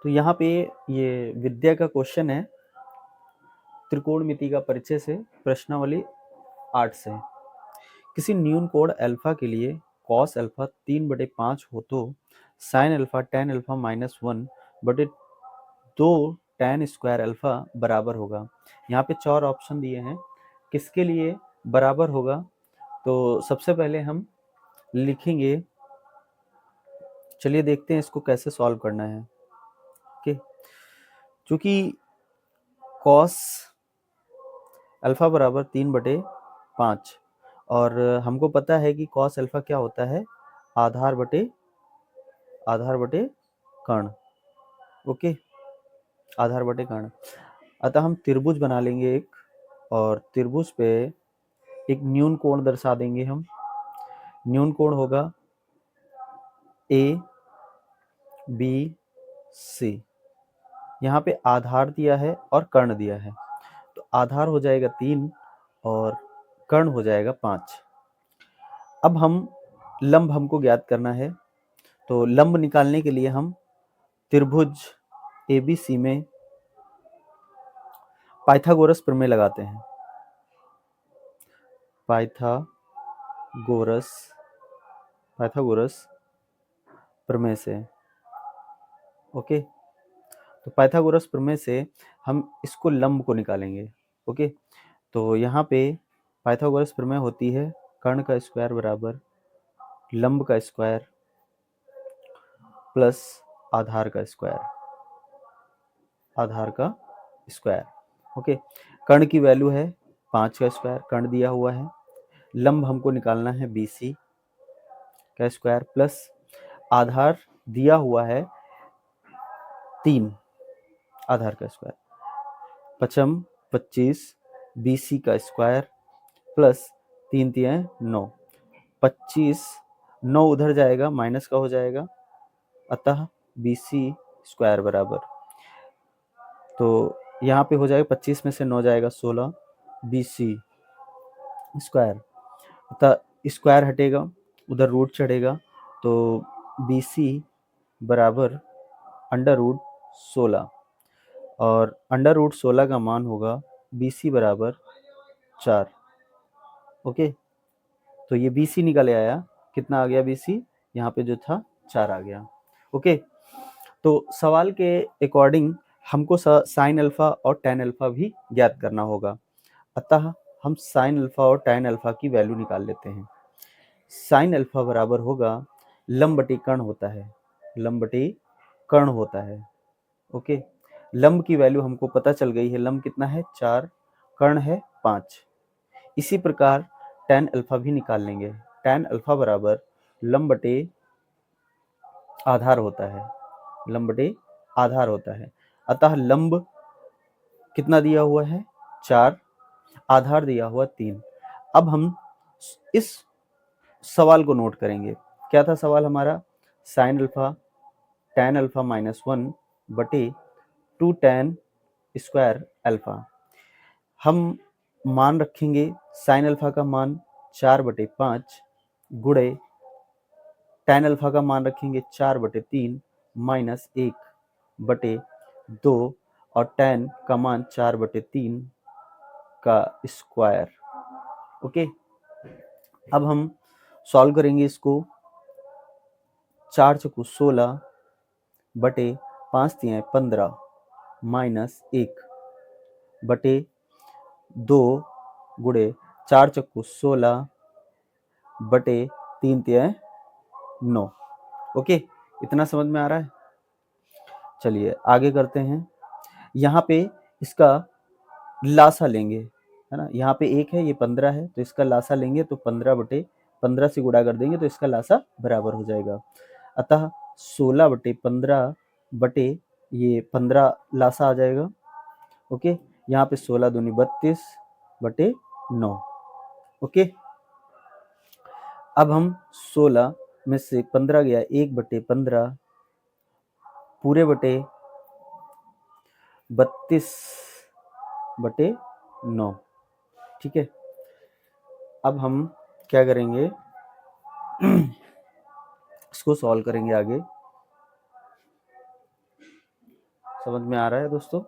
तो यहाँ पे ये विद्या का क्वेश्चन है, त्रिकोणमिति का परिचय से प्रश्नावली 8 से। किसी न्यून कोण अल्फा के लिए कॉस अल्फा 3/5 हो तो साइन अल्फा tan अल्फा -1 बटे 2 tan स्क्वायर अल्फा बराबर होगा। यहाँ पे 4 ऑप्शन दिए हैं, किसके लिए बराबर होगा। तो सबसे पहले हम लिखेंगे, चलिए देखते हैं इसको कैसे सॉल्व करना है। ओके, चूंकि कॉस अल्फा बराबर 3/5 और हमको पता है कि कॉस अल्फा क्या होता है, आधार बटे कर्ण। ओके, आधार बटे कर्ण। अतः हम त्रिभुज बना लेंगे एक, और त्रिभुज पे एक न्यून कोण दर्शा देंगे हम। न्यून कोण होगा ए बी सी। यहाँ पे आधार दिया है और कर्ण दिया है, तो आधार हो जाएगा 3 और कर्ण हो जाएगा 5। अब हम लंब हमको ज्ञात करना है, तो लंब निकालने के लिए हम त्रिभुज एबीसी में पाइथागोरस प्रमेय लगाते हैं। पाइथागोरस प्रमेय से। ओके, तो पाइथागोरस प्रमेय से हम इसको लंब को निकालेंगे। ओके, तो यहाँ पे पाइथागोरस प्रमेय होती है कर्ण का स्क्वायर बराबर लंब का स्क्वायर प्लस आधार का स्क्वायर। ओके, कर्ण की वैल्यू है 5 का स्क्वायर, कर्ण दिया हुआ है। लंब हमको निकालना है BC का स्क्वायर प्लस आधार दिया हुआ है 3, आधार का स्क्वायर। 5 25 BC का स्क्वायर प्लस 3 3 9, 25 9 उधर जाएगा माइनस का हो जाएगा, अतः BC स्क्वायर बराबर, तो यहाँ पे हो जाएगा 25 में से 9 जाएगा 16 BC स्क्वायर, अतः स्क्वायर हटेगा उधर रूट चढ़ेगा, तो BC बराबर √16 और √16 का मान होगा BC बराबर 4। ओके, तो ये BC निकल आया, कितना आ गया BC, यहाँ पे जो था 4 आ गया। ओके, तो सवाल के अकॉर्डिंग हमको साइन अल्फा और tan अल्फा भी ज्ञात करना होगा, अतः हम साइन अल्फा और tan अल्फा की वैल्यू निकाल लेते हैं। साइन अल्फा बराबर होगा लंब बटे कर्ण होता है। ओके, लंब की वैल्यू हमको पता चल गई है, लंब कितना है 4, कर्ण है 5। इसी प्रकार tan अल्फा भी निकाल लेंगे। tan अल्फा बराबर लंब बटे आधार होता है, अतः लंब कितना दिया हुआ है 4, आधार दिया हुआ 3। अब हम इस सवाल को नोट करेंगे, क्या था सवाल हमारा, साइन अल्फा tan अल्फा -1 बटे 2 tan स्क्वायर अल्फा। हम मान रखेंगे साइन अल्फा का मान 4/5 गुणे tan अल्फा का मान रखेंगे 4/3 माइनस 1/2 और tan का मान 4/3 का स्क्वायर। ओके, अब हम सॉल्व करेंगे इसको। 4 चौको 16 बटे 5 तिहाई 15 माइनस 1 बटे 2 गुणे 4 चौको 16 बटे 3 तिहाई 9। ओके, इतना समझ में आ रहा है। चलिए आगे करते हैं। यहाँ पे इसका लासा लेंगे, है ना, यहाँ पे 1 है, ये 15 है, तो इसका लासा लेंगे तो 15/15 से गुणा कर देंगे तो इसका लासा बराबर हो जाएगा, अतः 16/15 बटे ये 15 लासा आ जाएगा। ओके, यहाँ पे 16 दूनी 32/9। ओके, अब हम 16 में से 15 गया 1/15 पूरे बटे 32/9। ठीक है, अब हम क्या करेंगे इसको सॉल्व करेंगे आगे। समझ में आ रहा है दोस्तों?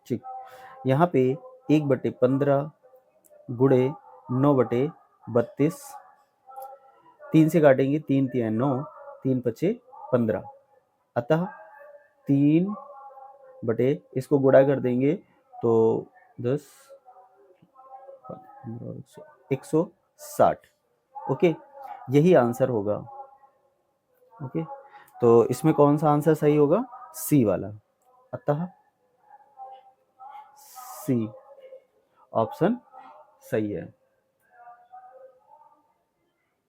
ठीक, यहाँ पे 1/15 गुणे 9/32, 3 से काटेंगे, 3 तिया 9, 3 पचे 15, अतः 3 बटे इसको गुणा कर देंगे तो 10 160। ओके, यही आंसर होगा। ओके, तो इसमें कौन सा आंसर सही होगा? सी वाला, अतः सी ऑप्शन सही है।